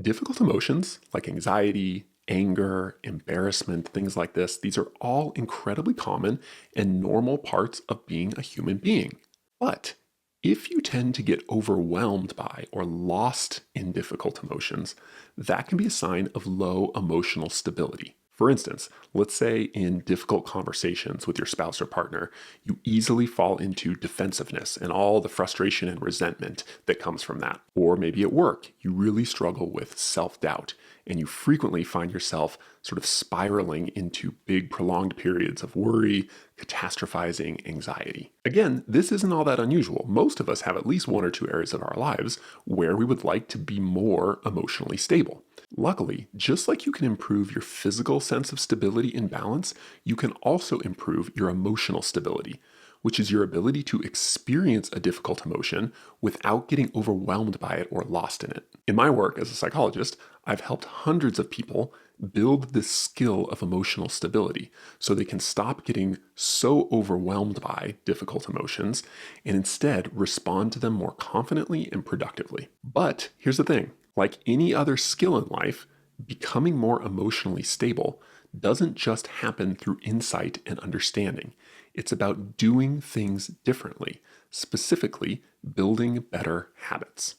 Difficult emotions like anxiety, anger, embarrassment, things like this, these are all incredibly common and normal parts of being a human being. But if you tend to get overwhelmed by or lost in difficult emotions, that can be a sign of low emotional stability. For instance, let's say in difficult conversations with your spouse or partner, you easily fall into defensiveness and all the frustration and resentment that comes from that. Or maybe at work, you really struggle with self-doubt and you frequently find yourself sort of spiraling into big prolonged periods of worry, catastrophizing, anxiety. Again, this isn't all that unusual. Most of us have at least one or two areas of our lives where we would like to be more emotionally stable. Luckily, just like you can improve your physical sense of stability and balance, you can also improve your emotional stability, which is your ability to experience a difficult emotion without getting overwhelmed by it or lost in it. In my work as a psychologist, I've helped hundreds of people build this skill of emotional stability so they can stop getting so overwhelmed by difficult emotions and instead respond to them more confidently and productively. But here's the thing. Like any other skill in life, becoming more emotionally stable doesn't just happen through insight and understanding. It's about doing things differently, specifically building better habits.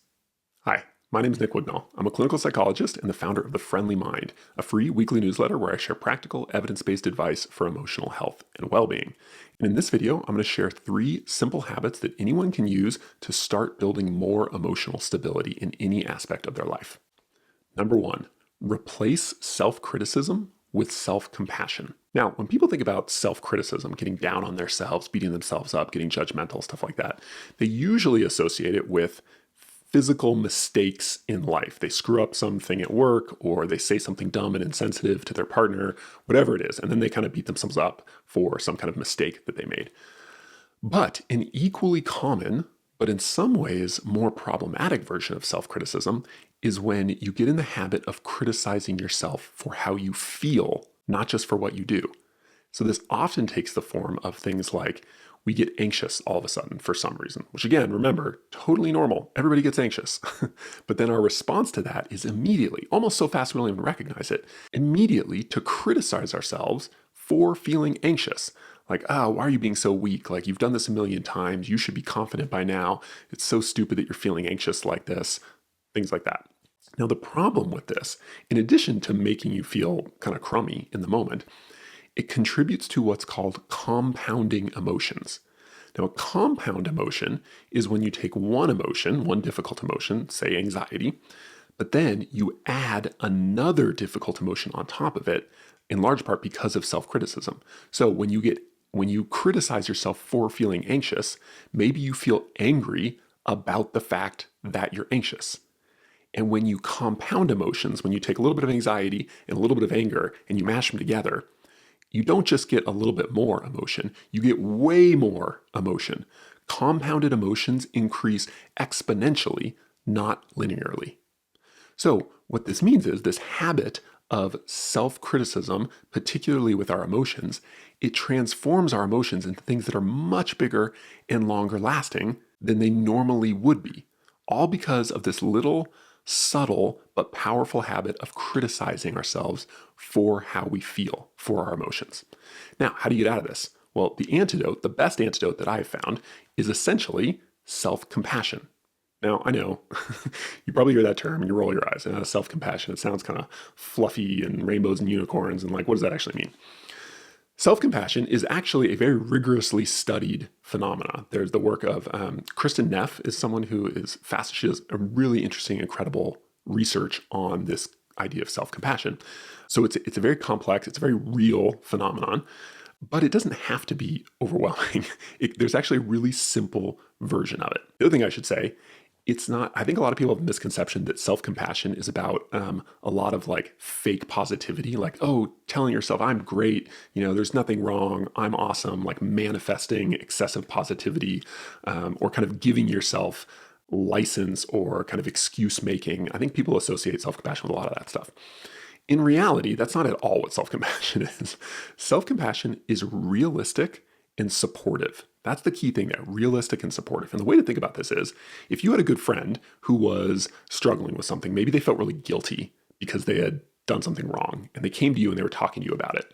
Hi, my name is Nick Wignall. I'm a clinical psychologist and the founder of The Friendly Mind, a free weekly newsletter where I share practical, evidence-based advice for emotional health and well-being. And in this video, I'm going to share 3 simple habits that anyone can use to start building more emotional stability in any aspect of their life. Number 1, replace self-criticism with self-compassion. Now, when people think about self-criticism, getting down on themselves, beating themselves up, getting judgmental, stuff like that, they usually associate it with physical mistakes in life. They screw up something at work, or they say something dumb and insensitive to their partner, whatever it is, and then they kind of beat themselves up for some kind of mistake that they made. But an equally common, but in some ways more problematic version of self-criticism is when you get in the habit of criticizing yourself for how you feel, not just for what you do. So this often takes the form of things like we get anxious all of a sudden for some reason, which again, remember, totally normal. Everybody gets anxious. But then our response to that is immediately, almost so fast we don't even recognize it, immediately to criticize ourselves for feeling anxious. Like, oh, why are you being so weak? Like, you've done this a million times. You should be confident by now. It's so stupid that you're feeling anxious like this. Things like that. Now, the problem with this, in addition to making you feel kind of crummy in the moment, it contributes to what's called compounding emotions. Now, a compound emotion is when you take one emotion, one difficult emotion, say anxiety, but then you add another difficult emotion on top of it, in large part because of self-criticism. So when you criticize yourself for feeling anxious, maybe you feel angry about the fact that you're anxious. And when you compound emotions, when you take a little bit of anxiety and a little bit of anger and you mash them together, you don't just get a little bit more emotion, you get way more emotion. Compounded emotions increase exponentially, not linearly. So what this means is this habit of self-criticism, particularly with our emotions, it transforms our emotions into things that are much bigger and longer lasting than they normally would be, all because of this little subtle but powerful habit of criticizing ourselves for how we feel, for our emotions. Now, how do you get out of this? Well, the best antidote that I've found is essentially self-compassion. Now, I know you probably hear that term and you roll your eyes. Self-compassion, it sounds kind of fluffy and rainbows and unicorns and like, what does that actually mean? Self-compassion is actually a very rigorously studied phenomena. There's the work of Kristen Neff is someone who is fast. She does a really interesting, incredible research on this idea of self-compassion. So it's a very complex, it's a very real phenomenon, but it doesn't have to be overwhelming. There's actually a really simple version of it. The other thing I should say, it's not, I think a lot of people have a misconception that self-compassion is about a lot of like fake positivity, like, oh, telling yourself I'm great, there's nothing wrong, I'm awesome, like manifesting excessive positivity or kind of giving yourself license or kind of excuse making. I think people associate self-compassion with a lot of that stuff. In reality, that's not at all what self-compassion is. Self-compassion is realistic and supportive. That's the key thing there, realistic and supportive. And the way to think about this is, if you had a good friend who was struggling with something, maybe they felt really guilty because they had done something wrong and they came to you and they were talking to you about it.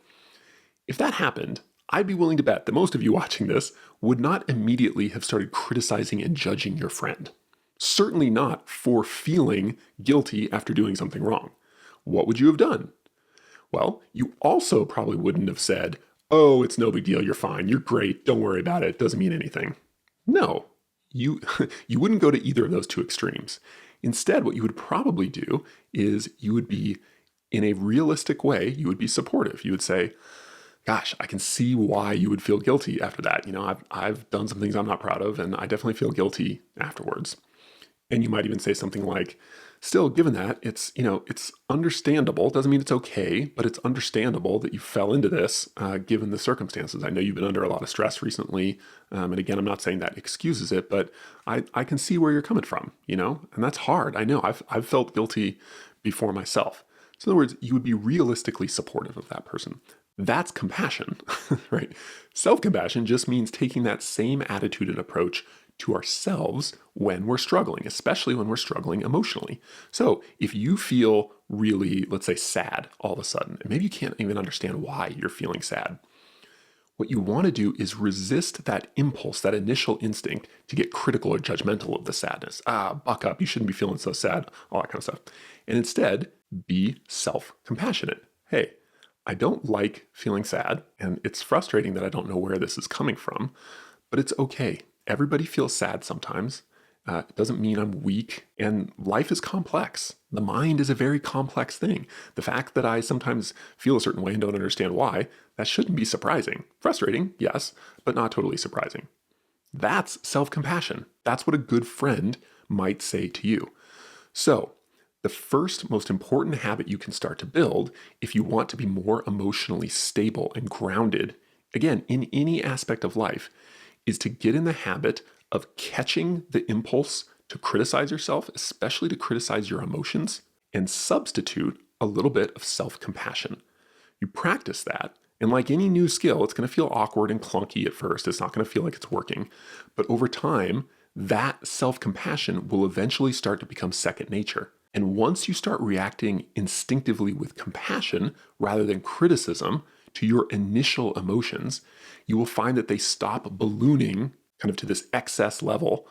If that happened, I'd be willing to bet that most of you watching this would not immediately have started criticizing and judging your friend. Certainly not for feeling guilty after doing something wrong. What would you have done? Well, you also probably wouldn't have said, "Oh, it's no big deal, you're fine, you're great, don't worry about it, it doesn't mean anything." No, you, you wouldn't go to either of those two extremes. Instead, what you would probably do is you would be, in a realistic way, you would be supportive. You would say, "Gosh, I can see why you would feel guilty after that. I've done some things I'm not proud of, and I definitely feel guilty afterwards." And you might even say something like, "Still, given that, it's understandable. It doesn't mean it's okay, but it's understandable that you fell into this, given the circumstances. I know you've been under a lot of stress recently. And again, I'm not saying that excuses it, but I can see where you're coming from, and that's hard. I know I've felt guilty before myself." So in other words, you would be realistically supportive of that person. That's compassion, right? Self-compassion just means taking that same attitude and approach to ourselves when we're struggling, especially when we're struggling emotionally. So if you feel really, let's say, sad all of a sudden, and maybe you can't even understand why you're feeling sad, what you want to do is resist that impulse, that initial instinct to get critical or judgmental of the sadness. Buck up, you shouldn't be feeling so sad, all that kind of stuff. And instead, be self-compassionate. Hey, I don't like feeling sad, and it's frustrating that I don't know where this is coming from, but it's okay. Everybody feels sad sometimes. It doesn't mean I'm weak, and life is complex. The mind is a very complex thing. The fact that I sometimes feel a certain way and don't understand why, that shouldn't be surprising. Frustrating, yes, but not totally surprising. That's self-compassion. That's what a good friend might say to you. So, the first most important habit you can start to build if you want to be more emotionally stable and grounded, again, in any aspect of life, is to get in the habit of catching the impulse to criticize yourself, especially to criticize your emotions, and substitute a little bit of self-compassion. You practice that, and like any new skill, it's going to feel awkward and clunky at first. It's not going to feel like it's working. But over time, that self-compassion will eventually start to become second nature. And once you start reacting instinctively with compassion rather than criticism to your initial emotions, you will find that they stop ballooning kind of to this excess level,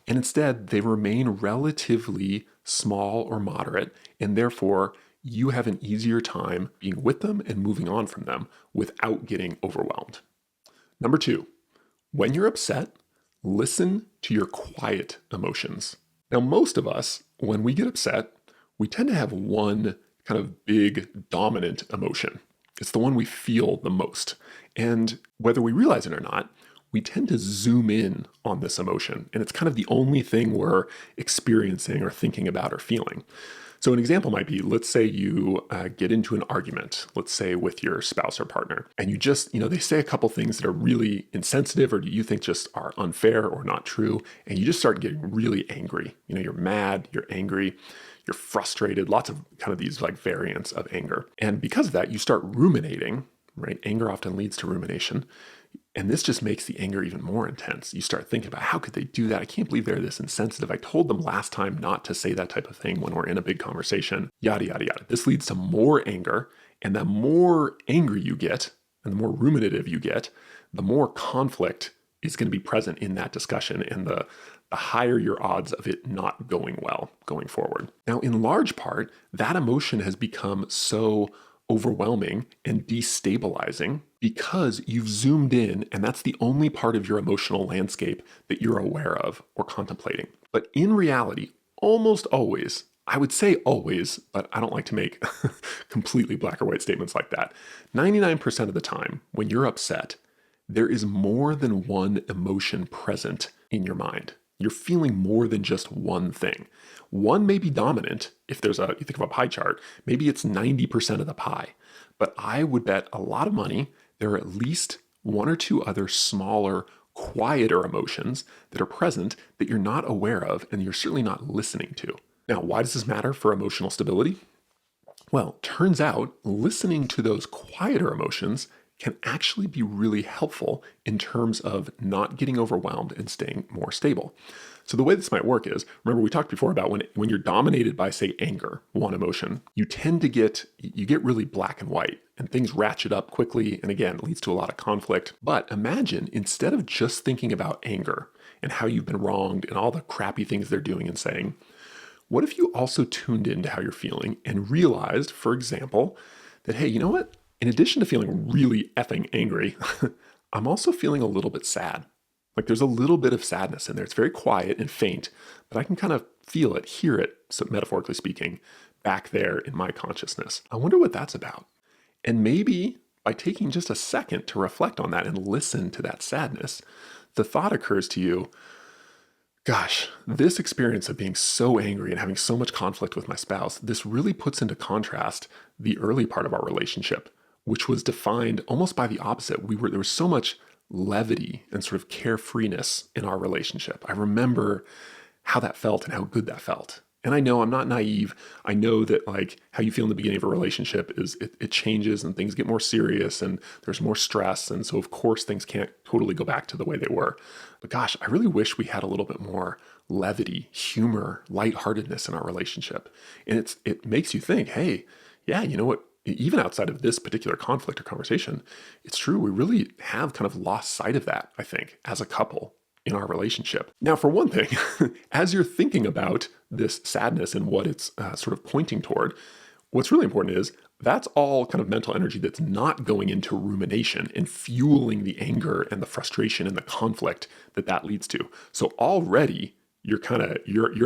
and instead they remain relatively small or moderate, and therefore you have an easier time being with them and moving on from them without getting overwhelmed. Number 2, when you're upset, listen to your quiet emotions. Now, most of us, when we get upset, we tend to have one kind of big dominant emotion. It's the one we feel the most. And whether we realize it or not, we tend to zoom in on this emotion. And it's kind of the only thing we're experiencing or thinking about or feeling. So an example might be, let's say you get into an argument, let's say with your spouse or partner, and you just, they say a couple things that are really insensitive or do you think just are unfair or not true, and you just start getting really angry. You're mad, you're angry, you're frustrated, lots of kind of these like variants of anger. And because of that, you start ruminating, right? Anger often leads to rumination. And this just makes the anger even more intense. You start thinking about, how could they do that? I can't believe they're this insensitive. I told them last time not to say that type of thing when we're in a big conversation, yada, yada, yada. This leads to more anger. And the more angry you get and the more ruminative you get, the more conflict is going to be present in that discussion and the higher your odds of it not going well going forward. Now, in large part, that emotion has become so overwhelming and destabilizing because you've zoomed in and that's the only part of your emotional landscape that you're aware of or contemplating. But in reality, almost always, I would say always, but I don't like to make completely black or white statements like that. 99% of the time, when you're upset, there is more than one emotion present in your mind. You're feeling more than just one thing. One may be dominant. If you think of a pie chart, maybe it's 90% of the pie. But I would bet a lot of money there are at least one or two other smaller, quieter emotions that are present that you're not aware of and you're certainly not listening to. Now, why does this matter for emotional stability? Well, turns out listening to those quieter emotions can actually be really helpful in terms of not getting overwhelmed and staying more stable. So the way this might work is, remember we talked before about when you're dominated by, say, anger, one emotion, you get really black and white and things ratchet up quickly. And again, it leads to a lot of conflict. But imagine instead of just thinking about anger and how you've been wronged and all the crappy things they're doing and saying, what if you also tuned into how you're feeling and realized, for example, that, hey, you know what? In addition to feeling really effing angry, I'm also feeling a little bit sad. Like there's a little bit of sadness in there. It's very quiet and faint, but I can kind of feel it, hear it, so metaphorically speaking, back there in my consciousness. I wonder what that's about. And maybe by taking just a second to reflect on that and listen to that sadness, the thought occurs to you, gosh, this experience of being so angry and having so much conflict with my spouse, this really puts into contrast the early part of our relationship, which was defined almost by the opposite. There was so much levity and sort of carefreeness in our relationship. I remember how that felt and how good that felt. And I know I'm not naive. I know that like how you feel in the beginning of a relationship is it changes and things get more serious and there's more stress. And so of course things can't totally go back to the way they were. But gosh, I really wish we had a little bit more levity, humor, lightheartedness in our relationship. And it makes you think, hey, yeah, you know what? Even outside of this particular conflict or conversation, it's true. We really have kind of lost sight of that, I think, as a couple in our relationship. Now, for one thing, as you're thinking about this sadness and what it's sort of pointing toward, what's really important is that's all kind of mental energy that's not going into rumination and fueling the anger and the frustration and the conflict that leads to. So already you're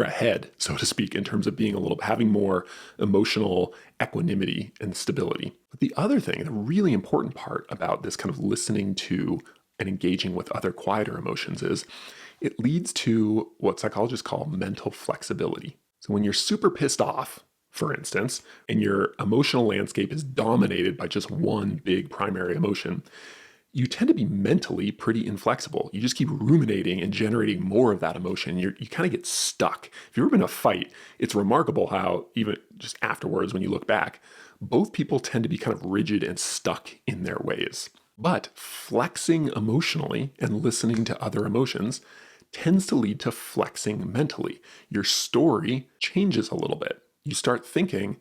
ahead, so to speak, in terms of having more emotional equanimity and stability. But the other thing, the really important part about this kind of listening to and engaging with other quieter emotions is it leads to what psychologists call mental flexibility. So when you're super pissed off, for instance, and your emotional landscape is dominated by just one big primary emotion, you tend to be mentally pretty inflexible. You just keep ruminating and generating more of that emotion. You kind of get stuck. If you've ever been in a fight, it's remarkable how even just afterwards, when you look back, both people tend to be kind of rigid and stuck in their ways. But flexing emotionally and listening to other emotions tends to lead to flexing mentally. Your story changes a little bit. You start thinking,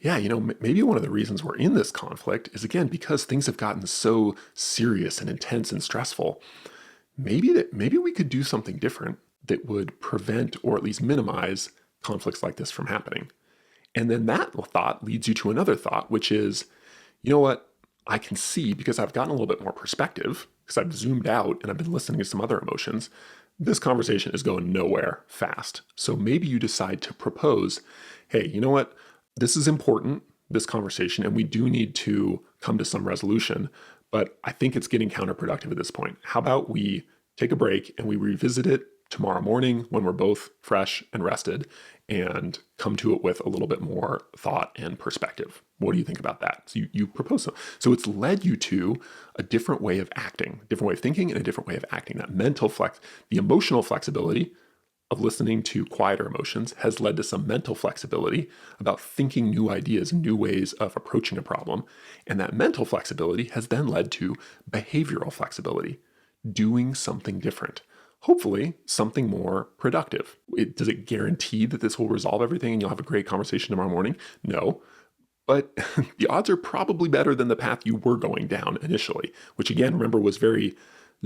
yeah, maybe one of the reasons we're in this conflict is, again, because things have gotten so serious and intense and stressful. Maybe we could do something different that would prevent or at least minimize conflicts like this from happening. And then that thought leads you to another thought, which is, you know what? I can see, because I've gotten a little bit more perspective, because I've zoomed out and I've been listening to some other emotions, this conversation is going nowhere fast. So maybe you decide to propose, hey, you know what? This is important, this conversation, and we do need to come to some resolution, but I think it's getting counterproductive at this point. How about we take a break and we revisit it tomorrow morning when we're both fresh and rested and come to it with a little bit more thought and perspective. What do you think about that? So you propose so it's led you to a different way of acting, a different way of thinking and a different way of acting. That mental the emotional flexibility of listening to quieter emotions has led to some mental flexibility about thinking new ideas, new ways of approaching a problem. And that mental flexibility has then led to behavioral flexibility, doing something different. Hopefully something more productive. Does it guarantee that this will resolve everything and you'll have a great conversation tomorrow morning? No. But the odds are probably better than the path you were going down initially, which again, remember, was very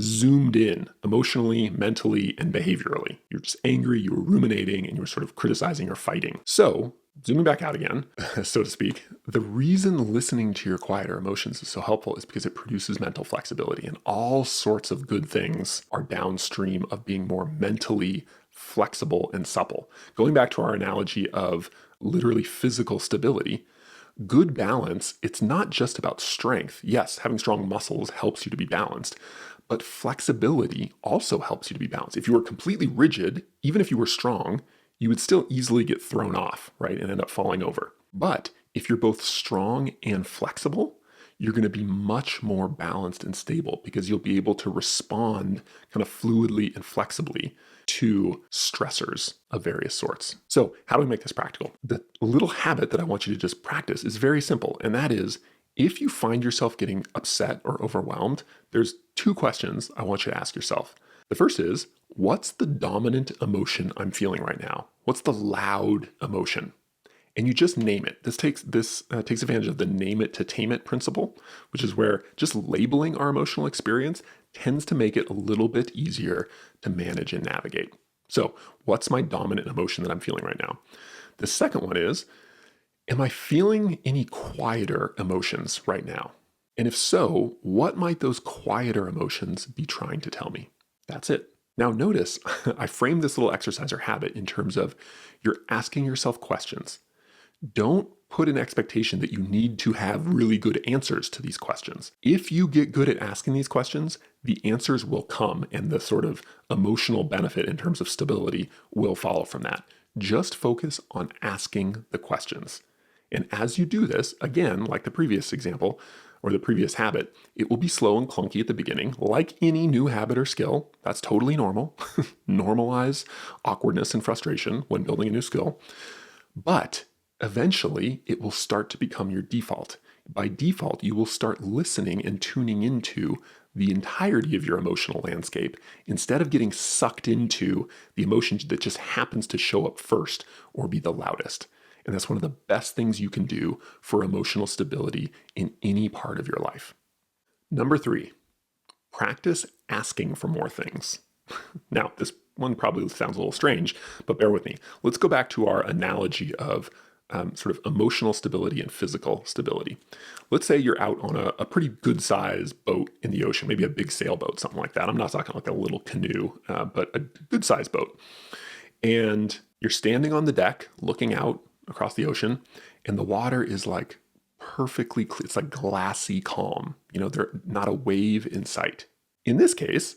zoomed in emotionally, mentally, and behaviorally. You're just angry, you were ruminating, and you were sort of criticizing or fighting. So, zooming back out again, so to speak, the reason listening to your quieter emotions is so helpful is because it produces mental flexibility, and all sorts of good things are downstream of being more mentally flexible and supple. Going back to our analogy of literally physical stability, good balance, it's not just about strength. Yes, having strong muscles helps you to be balanced, but flexibility also helps you to be balanced. If you were completely rigid, even if you were strong, you would still easily get thrown off, right, and end up falling over. But if you're both strong and flexible, you're going to be much more balanced and stable because you'll be able to respond kind of fluidly and flexibly to stressors of various sorts. So how do we make this practical? The little habit that I want you to just practice is very simple, and that is If you find yourself getting upset or overwhelmed, there's two questions I want you to ask yourself. The first is, what's the dominant emotion I'm feeling right now? What's the loud emotion? And you just name it. This takes advantage of the name it to tame it principle, which is where just labeling our emotional experience tends to make it a little bit easier to manage and navigate. So, what's my dominant emotion that I'm feeling right now? The second one is, am I feeling any quieter emotions right now? And if so, what might those quieter emotions be trying to tell me? That's it. Now notice, I framed this little exercise or habit in terms of you're asking yourself questions. Don't put an expectation that you need to have really good answers to these questions. If you get good at asking these questions, the answers will come and the sort of emotional benefit in terms of stability will follow from that. Just focus on asking the questions. And as you do this, again, like the previous example or the previous habit, it will be slow and clunky at the beginning, like any new habit or skill. That's totally normal. Normalize awkwardness and frustration when building a new skill. But eventually, it will start to become your default. By default, you will start listening and tuning into the entirety of your emotional landscape instead of getting sucked into the emotion that just happens to show up first or be the loudest. And that's one of the best things you can do for emotional stability in any part of your life. Number 3, practice asking for more things. Now, this one probably sounds a little strange, but bear with me. Let's go back to our analogy of sort of emotional stability and physical stability. Let's say you're out on a pretty good size boat in the ocean, maybe a big sailboat, something like that. I'm not talking like a little canoe, but a good size boat. And you're standing on the deck looking out across the ocean, and the water is like perfectly clear. It's like glassy calm. There's not a wave in sight. In this case,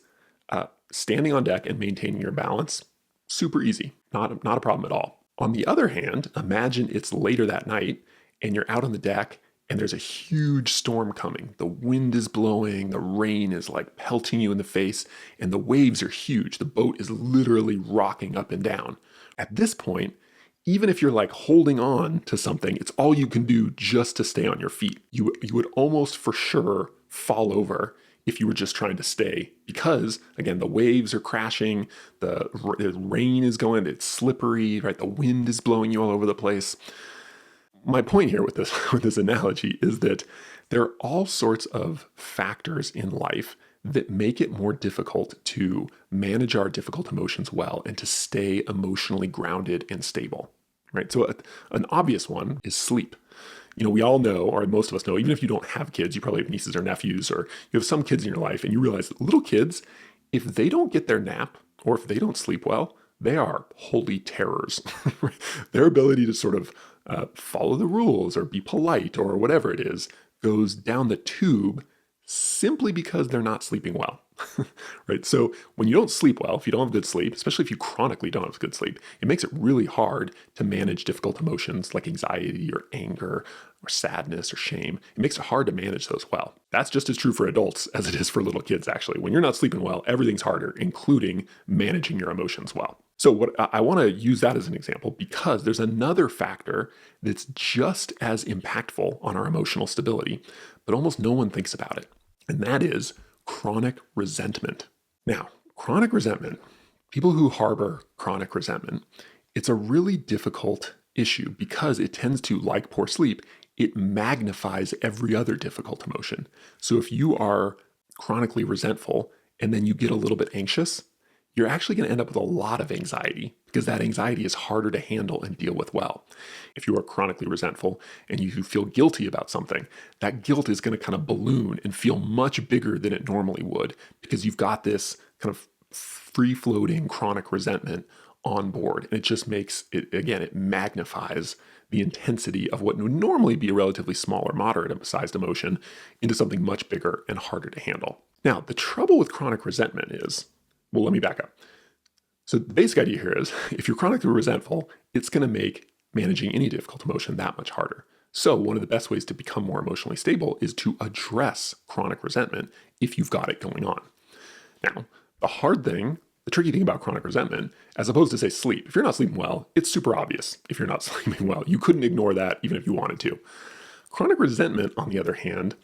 standing on deck and maintaining your balance, super easy, not a problem at all. On the other hand, imagine it's later that night and you're out on the deck and there's a huge storm coming. The wind is blowing, the rain is like pelting you in the face, and the waves are huge. The boat is literally rocking up and down. At this point, even if you're like holding on to something, it's all you can do just to stay on your feet. You would almost for sure fall over if you were just trying to stay, because again, the waves are crashing, the rain is going, it's slippery, right? The wind is blowing you all over the place. My point here with this analogy is that there are all sorts of factors in life that make it more difficult to manage our difficult emotions well and to stay emotionally grounded and stable, right? So an obvious one is sleep. We all know, or most of us know, even if you don't have kids, you probably have nieces or nephews, or you have some kids in your life, and you realize that little kids, if they don't get their nap, or if they don't sleep well, they are holy terrors. Their ability to sort of follow the rules or be polite or whatever it is goes down the tube simply because they're not sleeping well, right? So when you don't sleep well, if you don't have good sleep, especially if you chronically don't have good sleep, it makes it really hard to manage difficult emotions like anxiety or anger or sadness or shame. It makes it hard to manage those well. That's just as true for adults as it is for little kids, actually. When you're not sleeping well, everything's harder, including managing your emotions well. So what I want to use that as an example because there's another factor that's just as impactful on our emotional stability, but almost no one thinks about it. And that is chronic resentment. Now, chronic resentment, people who harbor chronic resentment, it's a really difficult issue because it tends to, like poor sleep, it magnifies every other difficult emotion. So if you are chronically resentful and then you get a little bit anxious, you're actually going to end up with a lot of anxiety because that anxiety is harder to handle and deal with well. If you are chronically resentful and you feel guilty about something, that guilt is going to kind of balloon and feel much bigger than it normally would because you've got this kind of free-floating chronic resentment on board. And it just makes it, again, it magnifies the intensity of what would normally be a relatively small or moderate-sized emotion into something much bigger and harder to handle. Now, the trouble with chronic resentment is, well, let me back up. So the basic idea here is if you're chronically resentful, it's going to make managing any difficult emotion that much harder. So one of the best ways to become more emotionally stable is to address chronic resentment if you've got it going on. Now, the tricky thing about chronic resentment, as opposed to say sleep, if you're not sleeping well, it's super obvious if you're not sleeping well. You couldn't ignore that even if you wanted to. Chronic resentment, on the other hand,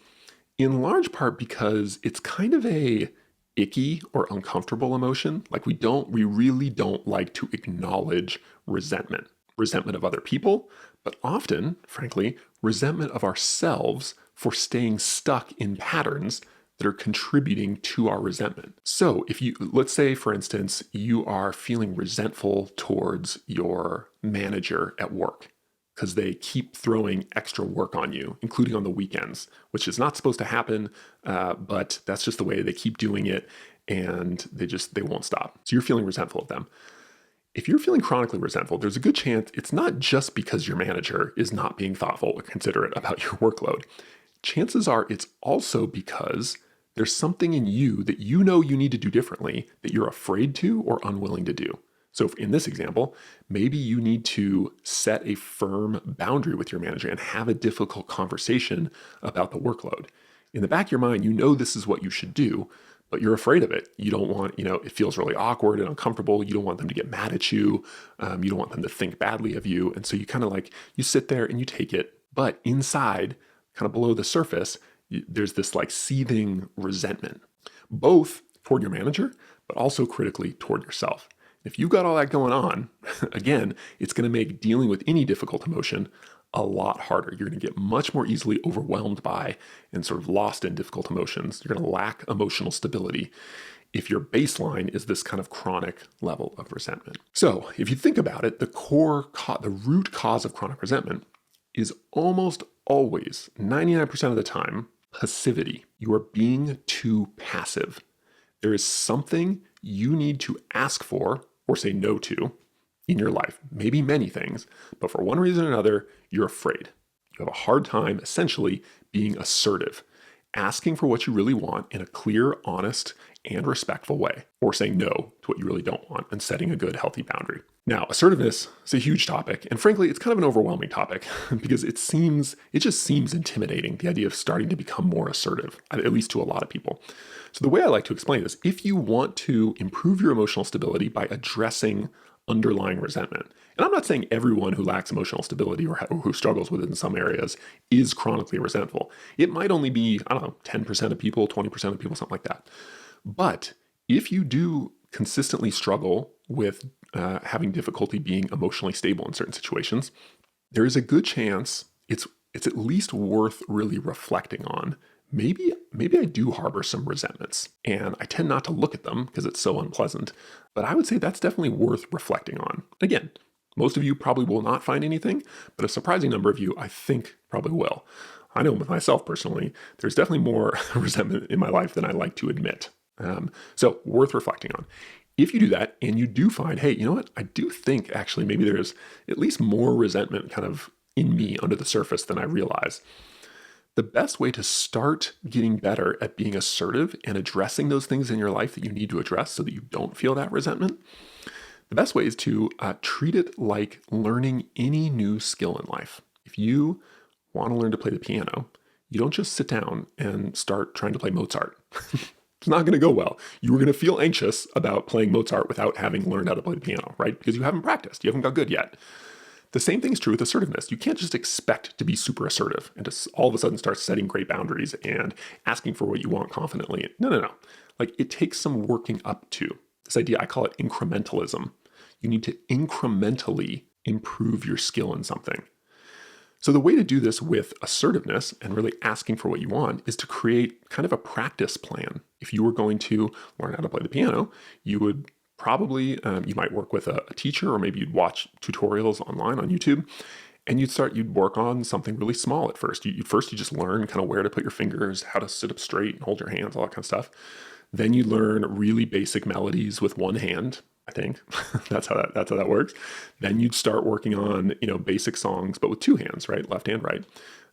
in large part because it's kind of a icky or uncomfortable emotion. Like we really don't like to acknowledge resentment of other people, but often, frankly, resentment of ourselves for staying stuck in patterns that are contributing to our resentment. So let's say, for instance, you are feeling resentful towards your manager at work because they keep throwing extra work on you, including on the weekends, which is not supposed to happen, but that's just the way they keep doing it, and they won't stop. So you're feeling resentful of them. If you're feeling chronically resentful, there's a good chance it's not just because your manager is not being thoughtful or considerate about your workload. Chances are it's also because there's something in you that you know you need to do differently that you're afraid to or unwilling to do. So in this example, maybe you need to set a firm boundary with your manager and have a difficult conversation about the workload. In the back of your mind, you know this is what you should do, but you're afraid of it. You don't want, it feels really awkward and uncomfortable. You don't want them to get mad at you. You don't want them to think badly of you. And so you kind of you sit there and you take it. But inside, kind of below the surface, there's this seething resentment, both toward your manager, but also critically toward yourself. If you've got all that going on, again, it's going to make dealing with any difficult emotion a lot harder. You're going to get much more easily overwhelmed by and sort of lost in difficult emotions. You're going to lack emotional stability if your baseline is this kind of chronic level of resentment. So if you think about it, the root cause of chronic resentment is almost always, 99% of the time, passivity. You are being too passive. There is something you need to ask for or say no to in your life, maybe many things, but for one reason or another, you're afraid. You have a hard time essentially being assertive, asking for what you really want in a clear, honest, and respectful way, or saying no to what you really don't want and setting a good, healthy boundary. Now, assertiveness is a huge topic, and frankly, it's kind of an overwhelming topic because it just seems intimidating, the idea of starting to become more assertive, at least to a lot of people. So the way I like to explain this, if you want to improve your emotional stability by addressing underlying resentment, and I'm not saying everyone who lacks emotional stability or who struggles with it in some areas is chronically resentful. It might only be, 10% of people, 20% of people, something like that. But if you do consistently struggle with having difficulty being emotionally stable in certain situations, there is a good chance it's at least worth really reflecting on. Maybe I do harbor some resentments, and I tend not to look at them because it's so unpleasant, but I would say that's definitely worth reflecting on. Again, most of you probably will not find anything, but a surprising number of you, I think, probably will. I know with myself personally, there's definitely more resentment in my life than I like to admit. So worth reflecting on. If you do that and you do find, hey, you know what? I do think actually maybe there's at least more resentment kind of in me under the surface than I realize. The best way to start getting better at being assertive and addressing those things in your life that you need to address so that you don't feel that resentment, the best way is to treat it like learning any new skill in life. If you want to learn to play the piano, you don't just sit down and start trying to play Mozart. It's not going to go well. You are going to feel anxious about playing Mozart without having learned how to play the piano, right? Because you haven't practiced. You haven't got good yet. The same thing is true with assertiveness. You can't just expect to be super assertive and to all of a sudden start setting great boundaries and asking for what you want confidently. No. It takes some working up to. This idea, I call it incrementalism. You need to incrementally improve your skill in something. So the way to do this with assertiveness and really asking for what you want is to create kind of a practice plan. If you were going to learn how to play the piano, you would probably, you might work with a teacher, or maybe you'd watch tutorials online on YouTube, and you'd work on something really small at first. You just learn kind of where to put your fingers, how to sit up straight and hold your hands, all that kind of stuff. Then you learn really basic melodies with one hand, I think. that's how that works. Then you'd start working on, basic songs, but with two hands, right? Left and right.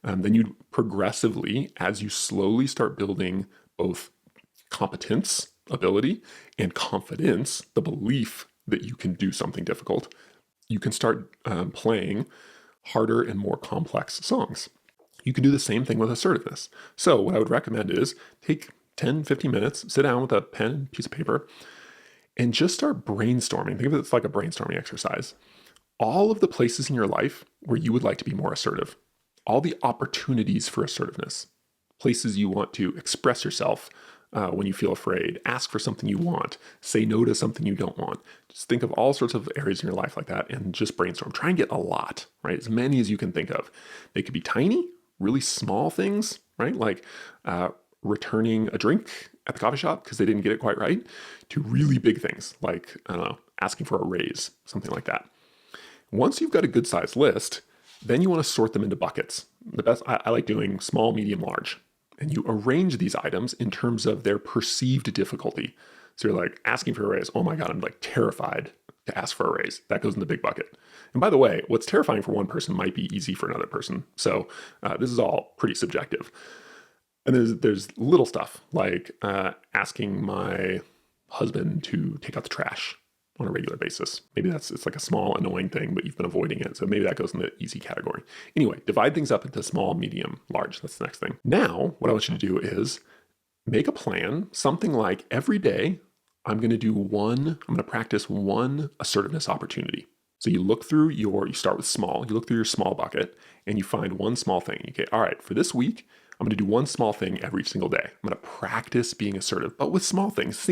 Then you'd progressively, as you slowly start building both competence, ability, and confidence, the belief that you can do something difficult, you can start playing harder and more complex songs. You can do the same thing with assertiveness. So what I would recommend is take 10, 15 minutes, sit down with a pen and piece of paper, and just start brainstorming. Think of it like a brainstorming exercise. All of the places in your life where you would like to be more assertive. all the opportunities for assertiveness, places you want to express yourself when you feel afraid, ask for something you want, say no to something you don't want. Just think of all sorts of areas in your life like that and just brainstorm. Try and get a lot, right? As many as you can think of. They could be tiny, really small things, right? Like returning a drink at the coffee shop because they didn't get it quite right, to really big things like, I don't know, asking for a raise, something like that. Once you've got a good sized list, then you want to sort them into buckets. I like doing small, medium, large. And you arrange these items in terms of their perceived difficulty. So you're like asking for a raise. Oh my God, I'm like terrified to ask for a raise. That goes in the big bucket. And by the way, what's terrifying for one person might be easy for another person. So this is all pretty subjective. And there's little stuff like asking my husband to take out the trash on a regular basis. Maybe it's like a small annoying thing, but you've been avoiding it. So maybe that goes in the easy category. Anyway, divide things up into small, medium, large. That's the next thing. Now, what I want you to do is make a plan, something like every day, I'm going to practice one assertiveness opportunity. So you start with small, you look through your small bucket and you find one small thing. Okay, all right, for this week, I'm going to do one small thing every single day. I'm going to practice being assertive, but with small things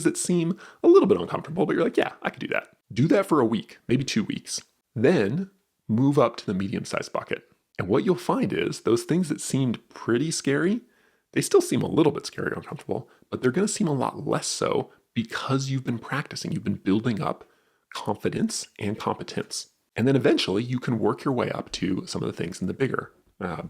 that seem a little bit uncomfortable, but you're like, yeah, I could do that. Do that for a week, maybe 2 weeks. Then move up to the medium-sized bucket. And what you'll find is those things that seemed pretty scary, they still seem a little bit scary or uncomfortable, but they're going to seem a lot less so because you've been practicing. You've been building up confidence and competence. And then eventually you can work your way up to some of the things in the bigger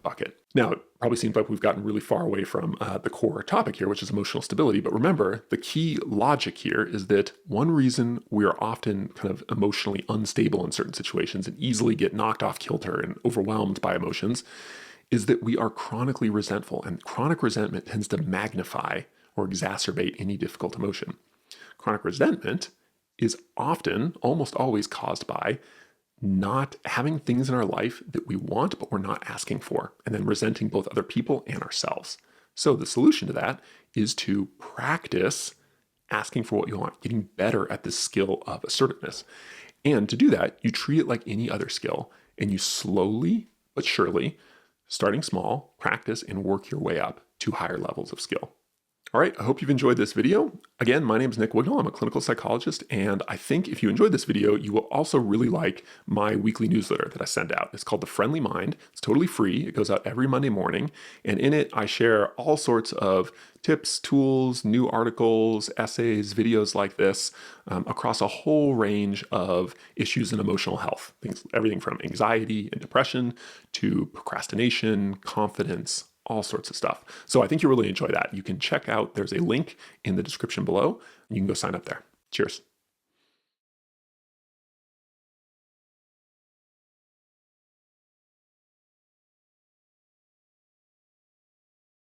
bucket. Now, it probably seems like we've gotten really far away from the core topic here, which is emotional stability. But remember, the key logic here is that one reason we are often kind of emotionally unstable in certain situations and easily get knocked off kilter and overwhelmed by emotions is that we are chronically resentful, and chronic resentment tends to magnify or exacerbate any difficult emotion. Chronic resentment is often, almost always, caused by not having things in our life that we want, but we're not asking for, and then resenting both other people and ourselves. So the solution to that is to practice asking for what you want, getting better at the skill of assertiveness. And to do that, you treat it like any other skill, and you slowly but surely, starting small, practice and work your way up to higher levels of skill. All right, I hope you've enjoyed this video. Again, my name is Nick Wignall. I'm a clinical psychologist, and I think if you enjoyed this video, you will also really like my weekly newsletter that I send out. It's called The Friendly Mind. It's totally free. It goes out every Monday morning, and in it, I share all sorts of tips, tools, new articles, essays, videos like this across a whole range of issues in emotional health. Everything from anxiety and depression to procrastination, confidence, all sorts of stuff. So I think you'll really enjoy that. You can check out, there's a link in the description below, and you can go sign up there. Cheers.